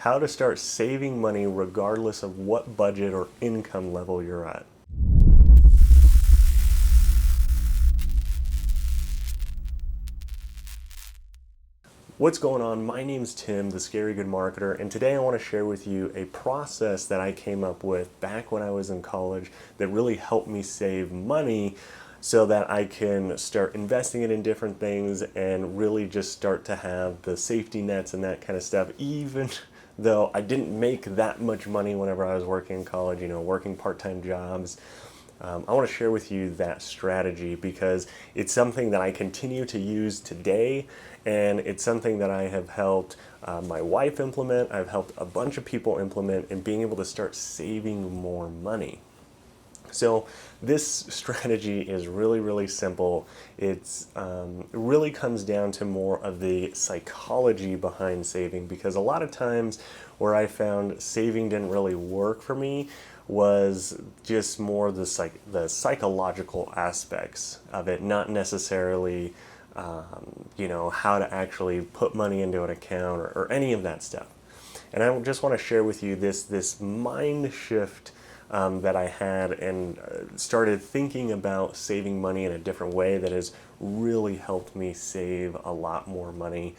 how to start saving money regardless of what budget or income level you're at. What's going on? My name's Tim, the Scary Good Marketer, and today I want to share with you a process that I came up with back when I was in college that really helped me save money so that I can start investing it in different things and really just start to have the safety nets and that kind of stuff, even though I didn't make that much money whenever I was working in college, working part-time jobs. I want to share with you that strategy because it's something that I continue to use today, and it's something that I have helped my wife implement. I've helped a bunch of people implement in being able to start saving more money. So this strategy is really, really simple. It really comes down to more of the psychology behind saving, because a lot of times where I found saving didn't really work for me was just more the psychological aspects of it, not necessarily how to actually put money into an account or any of that stuff. And I just want to share with you this mind shift that I had, and started thinking about saving money in a different way that has really helped me save a lot more money,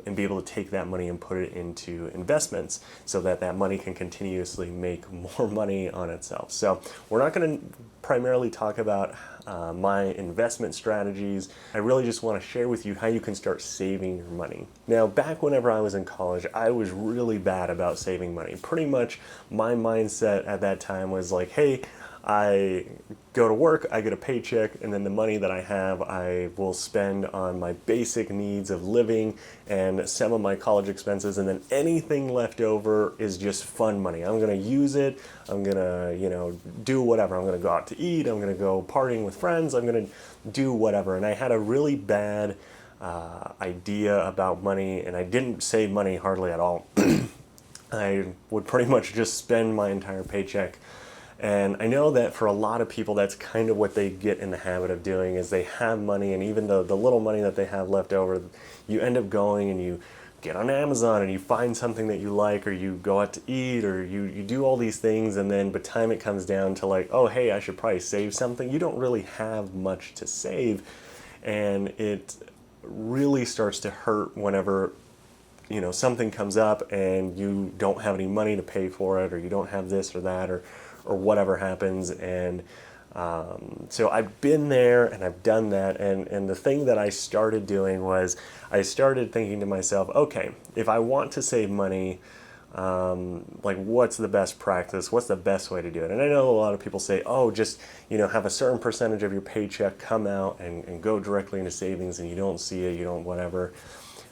and be able to take that money and put it into investments so that that money can continuously make more money on itself. So we're not going to primarily talk about my investment strategies. I really just want to share with you how you can start saving your money. Now, back whenever I was in college, I was really bad about saving money. Pretty much my mindset at that time was like, hey, I go to work, I get a paycheck, and then the money that I have, I will spend on my basic needs of living and some of my college expenses, and then anything left over is just fun money. I'm gonna use it, I'm gonna, do whatever. I'm gonna go out to eat, I'm gonna go partying with friends, I'm gonna do whatever. And I had a really bad idea about money, and I didn't save money hardly at all. I would pretty much just spend my entire paycheck. And I know that for a lot of people, that's kind of what they get in the habit of doing, is they have money, and even the little money that they have left over, you end up going and you get on Amazon and you find something that you like, or you go out to eat, or you do all these things, and then by the time it comes down to like, oh, hey, I should probably save something, you don't really have much to save. And it really starts to hurt whenever something comes up and you don't have any money to pay for it, or you don't have this or that, or whatever happens. And so I've been there and I've done that. And the thing that I started doing was I started thinking to myself, okay, if I want to save money, what's the best practice? What's the best way to do it? And I know a lot of people say, oh, just, have a certain percentage of your paycheck come out and go directly into savings, and you don't see it, you don't whatever.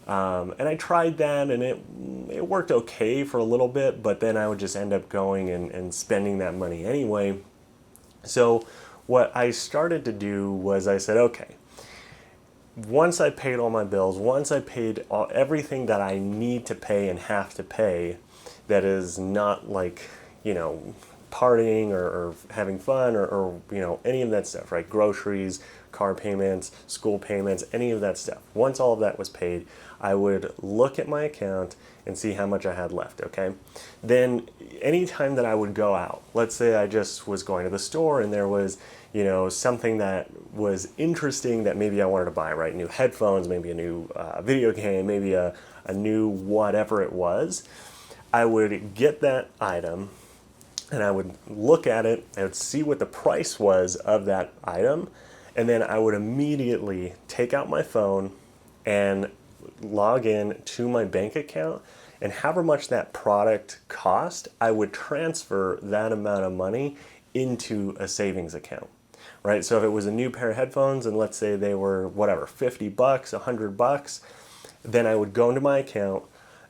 And I tried that, and it worked okay for a little bit, but then I would just end up going and spending that money anyway. So what I started to do was I said, okay, once I paid all my bills, once I paid everything that I need to pay and have to pay, that is not like, partying or having fun or any of that stuff, right? Groceries, car payments, school payments, any of that stuff. Once all of that was paid, I would look at my account and see how much I had left, okay? Then anytime that I would go out, let's say I just was going to the store and there was, something that was interesting that maybe I wanted to buy, right? New headphones, maybe a new video game, maybe a new whatever it was. I would get that item and I would look at it, I would see what the price was of that item, and then I would immediately take out my phone and log in to my bank account, and however much that product cost, I would transfer that amount of money into a savings account, right? So if it was a new pair of headphones, and let's say they were whatever, $50, $100, then I would go into my account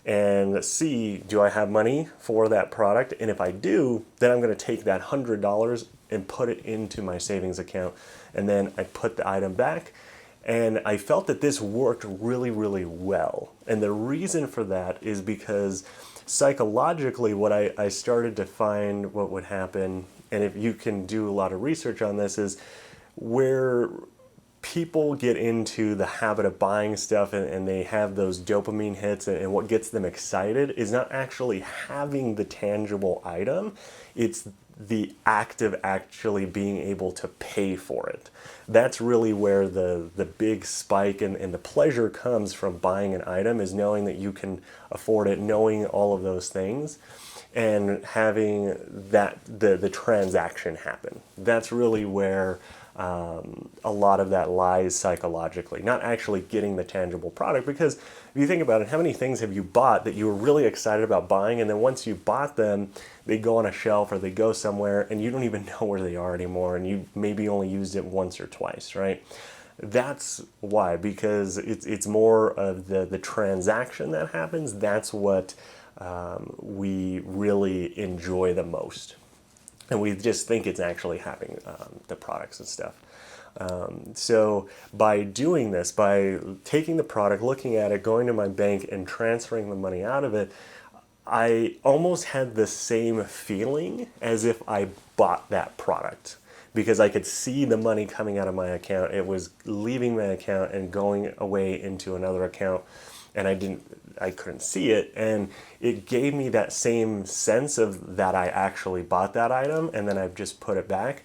and see, do I have money for that product? And if I do, then I'm going to take that $100 and put it into my savings account, and then I put the item back. And I felt that this worked really, really well. And the reason for that is because psychologically, what I started to find what would happen, and if you can do a lot of research on this, is where people get into the habit of buying stuff and they have those dopamine hits, and what gets them excited is not actually having the tangible item, it's the act of actually being able to pay for it. That's really where the big spike and the pleasure comes from buying an item, is knowing that you can afford it, knowing all of those things, and having that the transaction happen. That's really where a lot of that lies psychologically, not actually getting the tangible product. Because if you think about it, how many things have you bought that you were really excited about buying, and then once you bought them, they go on a shelf or they go somewhere and you don't even know where they are anymore, and you maybe only used it once or twice, right? That's why, because it's more of the transaction that happens. That's what we really enjoy the most. And we just think it's actually having the products and stuff. So by doing this, by taking the product, looking at it, going to my bank and transferring the money out of it, I almost had the same feeling as if I bought that product, because I could see the money coming out of my account. It was leaving my account and going away into another account, and I couldn't see it, and it gave me that same sense of that I actually bought that item, and then I've just put it back.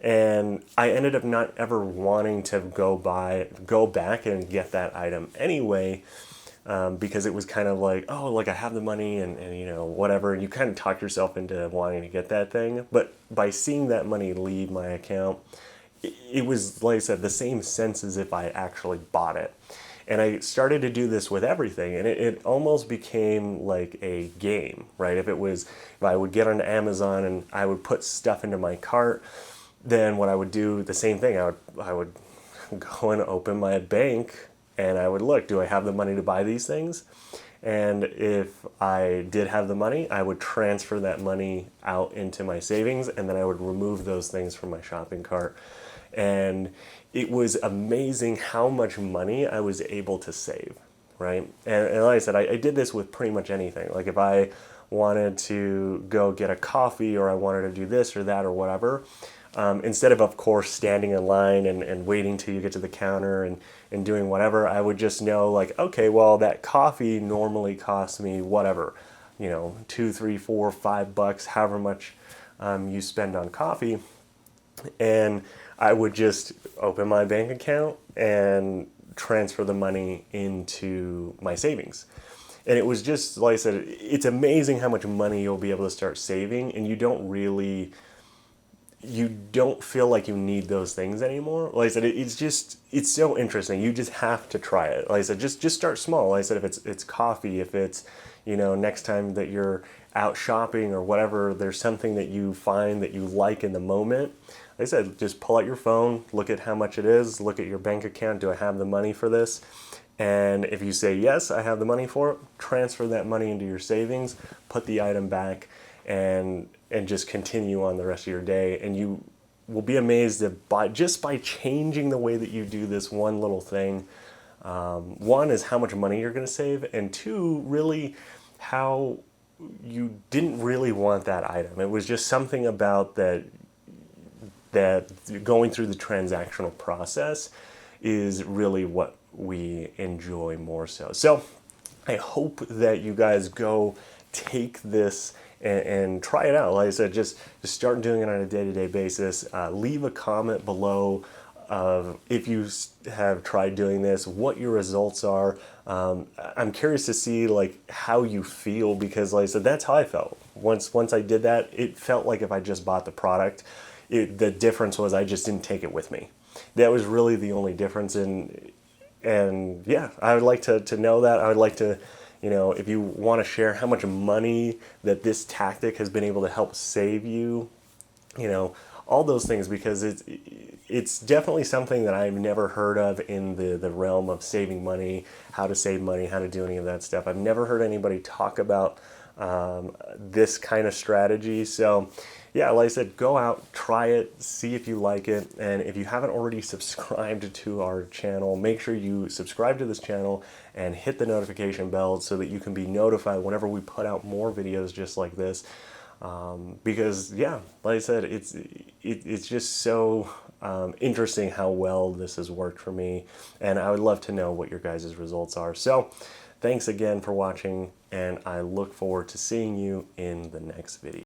And I ended up not ever wanting to go back and get that item anyway, because it was kind of like, oh, like I have the money and you know, whatever, and you kind of talk yourself into wanting to get that thing. But by seeing that money leave my account, it was, like I said, the same sense as if I actually bought it. And I started to do this with everything, and it almost became like a game, right? If I would get on Amazon and I would put stuff into my cart, then what I would do, the same thing, I would go and open my bank and I would look, do I have the money to buy these things? And if I did have the money, I would transfer that money out into my savings, and then I would remove those things from my shopping cart. And it was amazing how much money I was able to save, right? And like I said, I did this with pretty much anything. Like if I wanted to go get a coffee, or I wanted to do this or that or whatever, instead of course, standing in line and waiting till you get to the counter and doing whatever, I would just know, like, okay, well, that coffee normally costs me whatever, you know, $2, $3, $4, $5, however much you spend on coffee. And I would just open my bank account and transfer the money into my savings. And it was just, like I said, it's amazing how much money you'll be able to start saving, and you don't feel like you need those things anymore. Like I said, it's so interesting. You just have to try it. Like I said, just start small. Like I said, if it's coffee, if it's, you know, next time that you're out shopping or whatever, there's something that you find that you like in the moment. Like I said, just pull out your phone, look at how much it is, look at your bank account. Do I have the money for this? And if you say, yes, I have the money for it, transfer that money into your savings, put the item back, and just continue on the rest of your day. And you will be amazed that just by changing the way that you do this one little thing, one is how much money you're going to save, and two, really how you didn't really want that item. It was just something about that going through the transactional process is really what we enjoy more so. So I hope that you guys go take this and try it out. Like I said, just start doing it on a day-to-day basis. Leave a comment below of if you have tried doing this, what your results are. I'm curious to see like how you feel, because like I said, that's how I felt. Once I did that, it felt like if I just bought the product, the difference was I just didn't take it with me. That was really the only difference. And yeah, I would like to know that. I would like to, you know, if you want to share how much money that this tactic has been able to help save you, you know, all those things, because it's definitely something that I've never heard of in the realm of saving money, how to save money, how to do any of that stuff. I've never heard anybody talk about this kind of strategy. So yeah, like I said, go out, try it, see if you like it. And if you haven't already subscribed to our channel, make sure you subscribe to this channel and hit the notification bell so that you can be notified whenever we put out more videos just like this. Because yeah, like I said, it's just so interesting how well this has worked for me, and I would love to know what your guys' results are. So thanks again for watching, and I look forward to seeing you in the next video.